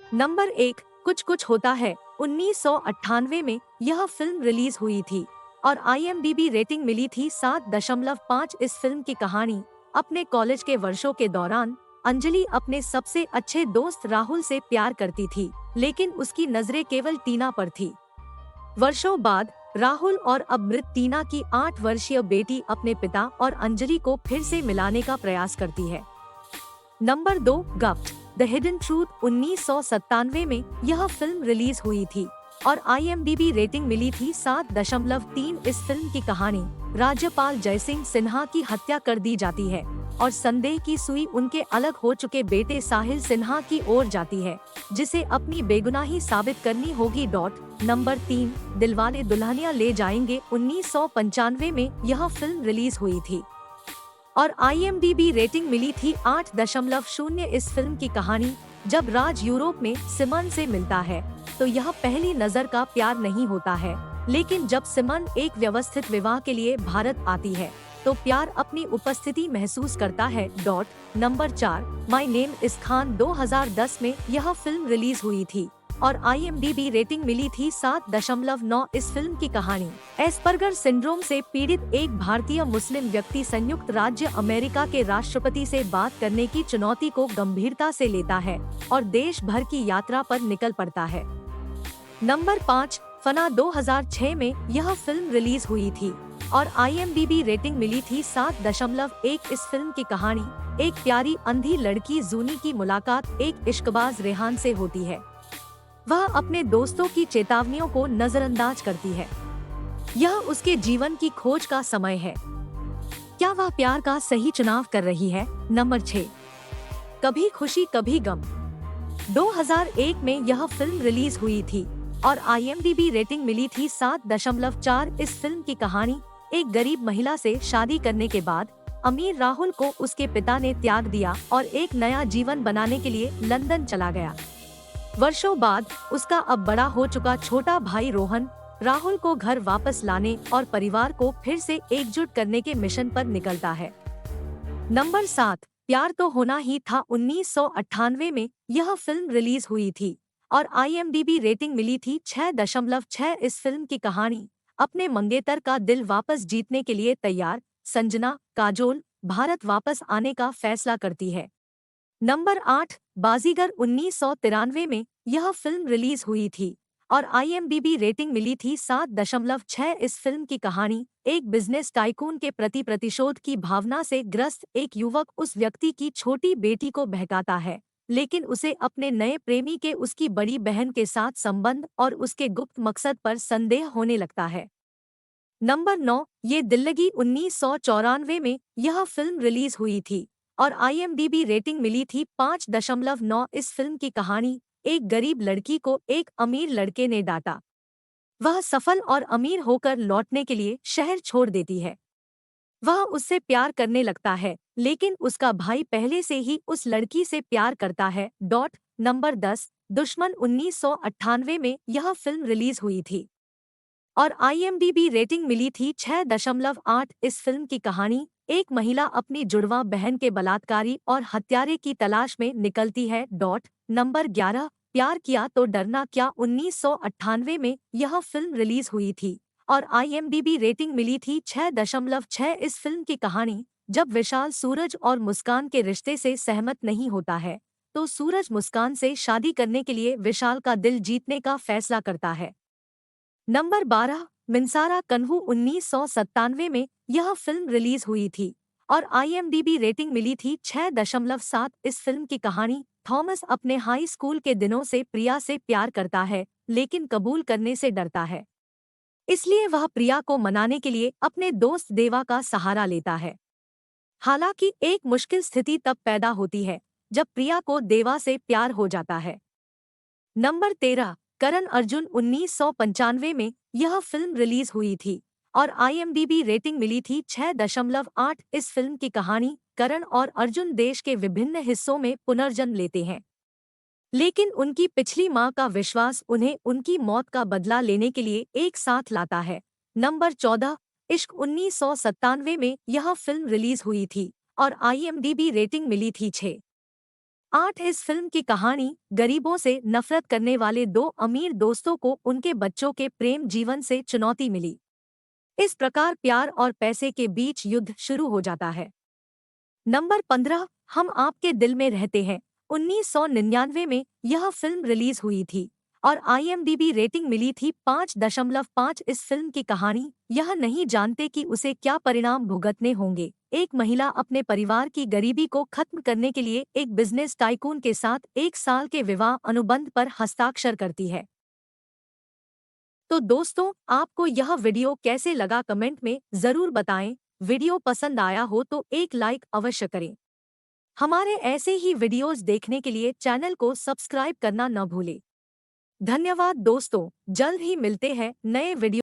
Number 1, कुछ कुछ होता है। 1998 में यह फिल्म रिलीज हुई थी और IMDb रेटिंग मिली थी 7.5। इस फिल्म की कहानी अपने कॉलेज के वर्षों के दौरान अंजलि अपने सबसे अच्छे दोस्त राहुल से प्यार करती थी, लेकिन उसकी नजरें केवल टीना पर थी। वर्षों बाद राहुल और अब मृत टीना की 8 वर्षीय बेटी अपने पिता और अंजलि को फिर से मिलाने का प्रयास करती है। Number 2, Gupt the hidden truth. 1997 में यह फिल्म रिलीज हुई थी और IMDb रेटिंग मिली थी 7.3। इस फिल्म की कहानी राज्यपाल जयसिंह सिन्हा की हत्या कर दी जाती है और संदेह की सुई उनके अलग हो चुके बेटे साहिल सिन्हा की ओर जाती है, जिसे अपनी बेगुनाही साबित करनी होगी। नंबर 3, दिलवाले दुल्हनिया ले जाएंगे। 1995 में यह फिल्म रिलीज हुई थी और IMDb रेटिंग मिली थी 8.0। इस फिल्म की कहानी जब राज यूरोप में सिमन से मिलता है तो यह पहली नजर का प्यार नहीं होता है, लेकिन जब सिमन एक व्यवस्थित विवाह के लिए भारत आती है तो प्यार अपनी उपस्थिति महसूस करता है। Number 4, my name is Khan. 2010 में यह फिल्म रिलीज हुई थी और IMDb रेटिंग मिली थी 7.9। इस फिल्म की कहानी एस्पर्गर सिंड्रोम से पीड़ित एक भारतीय मुस्लिम व्यक्ति संयुक्त राज्य अमेरिका के राष्ट्रपति से बात करने की चुनौती को गंभीरता से लेता है और देश भर की यात्रा पर निकल पड़ता है। नंबर 5, फना। 2006 में यह फिल्म रिलीज हुई थी और IMDb रेटिंग मिली थी 7.1। इस फिल्म की कहानी एक प्यारी अंधी लड़की जूनी की मुलाकात एक इश्कबाज रेहान से होती है। वह अपने दोस्तों की चेतावनियों को नजरअंदाज करती है। यह उसके जीवन की खोज का समय है। क्या वह प्यार का सही चुनाव कर रही है? नंबर 6, कभी खुशी कभी गम। 2001 में यह फिल्म रिलीज हुई थी और IMDb रेटिंग मिली थी 7.4। इस फिल्म की कहानी एक गरीब महिला से शादी करने के बाद अमीर राहुल को उसके पिता ने त्याग दिया और एक नया जीवन बनाने के लिए लंदन चला गया। वर्षों बाद उसका अब बड़ा हो चुका छोटा भाई रोहन राहुल को घर वापस लाने और परिवार को फिर से एकजुट करने के मिशन पर निकलता है। नंबर 7, प्यार तो होना ही था। 1998 में यह फिल्म रिलीज हुई थी और IMDb रेटिंग मिली थी 6.6। इस फिल्म की कहानी अपने मंगेतर का दिल वापस जीतने के लिए तैयार संजना काजोल भारत वापस आने का फैसला करती है। नंबर 8, बाजीगर। 1993 में यह फिल्म रिलीज हुई थी और IMDb रेटिंग मिली थी 7.6। इस फिल्म की कहानी एक बिजनेस टाइकून के प्रति प्रतिशोध की भावना से ग्रस्त एक युवक उस व्यक्ति की छोटी बेटी को बहकाता है, लेकिन उसे अपने नए प्रेमी के उसकी बड़ी बहन के साथ संबंध और उसके गुप्त मकसद पर संदेह होने लगता है। नंबर 9, ये दिल्लगी। 1994 में यह फिल्म रिलीज हुई थी और IMDb रेटिंग मिली थी 5.9। इस फिल्म की कहानी एक गरीब लड़की को एक अमीर लड़के ने डांटा। वह सफल और अमीर होकर लौटने के लिए शहर छोड़ देती है। वह उससे प्यार करने लगता है, लेकिन उसका भाई पहले से ही उस लड़की से प्यार करता है। नंबर 10, दुश्मन। 1998 में यह फिल्म रिलीज हुई थी और IMDb रेटिंग मिली थी 6.8। इस फिल्म की कहानी एक महिला अपनी जुड़वा बहन के बलात्कारी और हत्यारे की तलाश में निकलती है। नंबर 11, प्यार किया तो डरना क्या। 1998 में यह फिल्म रिलीज हुई थी और IMDb रेटिंग मिली थी 6.6। इस फिल्म की कहानी जब विशाल सूरज और मुस्कान के रिश्ते से सहमत नहीं होता है तो सूरज मुस्कान से शादी करने के लिए विशाल का दिल जीतने का फैसला करता है। नंबर 12, मिंसारा कन्हू। 1997 में यह फिल्म रिलीज हुई थी और IMDb रेटिंग मिली थी 6.7। इस फिल्म की कहानी थॉमस अपने हाई स्कूल के दिनों से प्रिया से प्यार करता है, लेकिन कबूल करने से डरता है। इसलिए वह प्रिया को मनाने के लिए अपने दोस्त देवा का सहारा लेता है। हालांकि एक मुश्किल स्थिति तब पैदा होती है जब प्रिया को देवा से प्यार हो जाता है। नंबर 13, करण अर्जुन। 1995 में यह फिल्म रिलीज हुई थी और IMDb रेटिंग मिली थी 6.8। इस फिल्म की कहानी करण और अर्जुन देश के विभिन्न हिस्सों में पुनर्जन्म लेते हैं, लेकिन उनकी पिछली मां का विश्वास उन्हें उनकी मौत का बदला लेने के लिए एक साथ लाता है। नंबर 14, इश्क। 1997 में यह फिल्म रिलीज हुई थी और IMDb रेटिंग मिली थी 6। 8 इस फिल्म की कहानी गरीबों से नफरत करने वाले दो अमीर दोस्तों को उनके बच्चों के प्रेम जीवन से चुनौती मिली। इस प्रकार प्यार और पैसे के बीच युद्ध शुरू हो जाता है। नंबर 15, हम आपके दिल में रहते हैं। 1999 में यह फिल्म रिलीज हुई थी और IMDb रेटिंग मिली थी 5.5। इस फिल्म की कहानी यह नहीं जानते कि उसे क्या परिणाम भुगतने होंगे। एक महिला अपने परिवार की गरीबी को खत्म करने के लिए एक बिजनेस टाइकून के साथ 1 साल के विवाह अनुबंध पर हस्ताक्षर करती है। तो दोस्तों, आपको यह वीडियो कैसे लगा कमेंट में जरूर बताएं। वीडियो पसंद आया हो तो एक लाइक अवश्य करें। हमारे ऐसे ही वीडियोस देखने के लिए चैनल को सब्सक्राइब करना न भूलें। धन्यवाद दोस्तों, जल्द ही मिलते हैं नए वीडियो